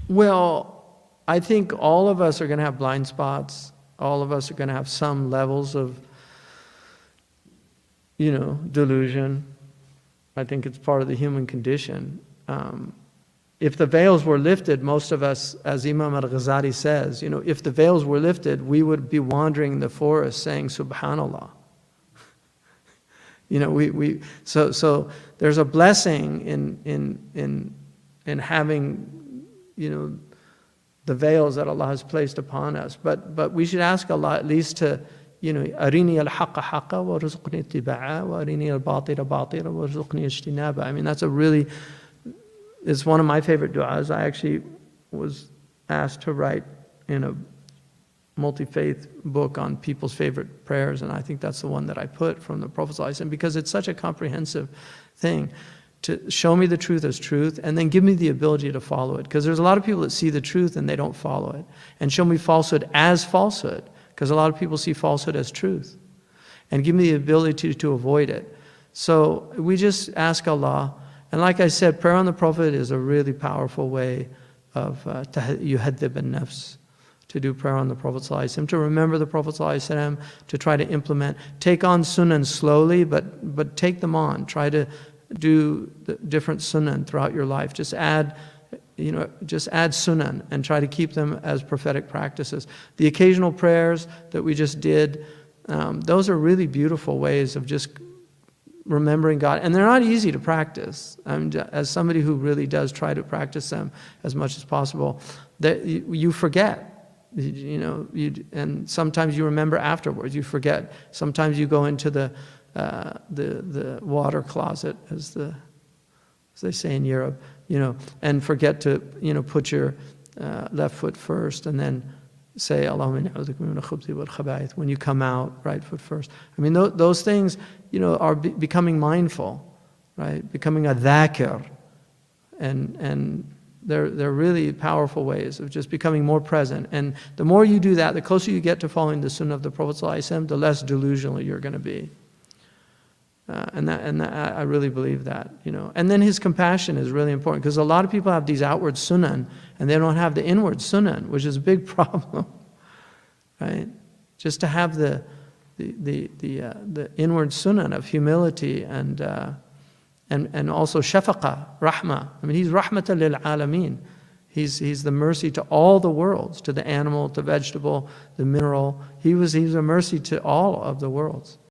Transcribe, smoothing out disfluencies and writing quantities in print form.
Well, I think all of us are going to have blind spots. All of us are going to have some levels of, delusion. I think it's part of the human condition. If the veils were lifted, most of us, as Imam al-Ghazali says, if the veils were lifted, we would be wandering in the forest saying, Subhanallah. So there's a blessing in having, the veils that Allah has placed upon us. But we should ask Allah at least to, أريني الحق حقا وارزقني اتباعه وأريني الباطل باطلا وارزقني اجتنابه. I mean, it's one of my favorite du'as. I actually was asked to write in a multi-faith book on people's favorite prayers, and I think that's the one that I put from the Prophet ﷺ, because it's such a comprehensive thing to show me the truth as truth and then give me the ability to follow it, because there's a lot of people that see the truth and they don't follow it, and show me falsehood as falsehood, because a lot of people see falsehood as truth, and give me the ability to avoid it. So we just ask Allah. And like I said, prayer on the Prophet is a really powerful way of yuhaddib an-nafs, to do prayer on the Prophet ﷺ, to remember the Prophet ﷺ, to try to implement, take on sunan slowly, but take them on. Try to do the different sunan throughout your life. Just add sunan and try to keep them as prophetic practices. The occasional prayers that we just did, those are really beautiful ways of just remembering God, and they're not easy to practice. As somebody who really does try to practice them as much as possible, that you forget, and sometimes you remember afterwards. You forget. Sometimes you go into the water closet, as they say in Europe, and forget to put your left foot first, and then say Allahumma inni a'udhu bika min al-khubuthi wal khaba'ith when you come out, right foot first. I mean, those things, are becoming mindful, right? Becoming a dhakir, and they're really powerful ways of just becoming more present. And the more you do that, the closer you get to following the sunnah of the Prophet ﷺ, the less delusional you're going to be. And I really believe that, And then his compassion is really important, because a lot of people have these outward sunan and they don't have the inward sunan, which is a big problem, right? Just to have the inward sunan of humility and also shafaqah, rahmah. I mean, he's rahmatan lil alameen. He's the mercy to all the worlds, to the animal, the vegetable, the mineral. He's a mercy to all of the worlds.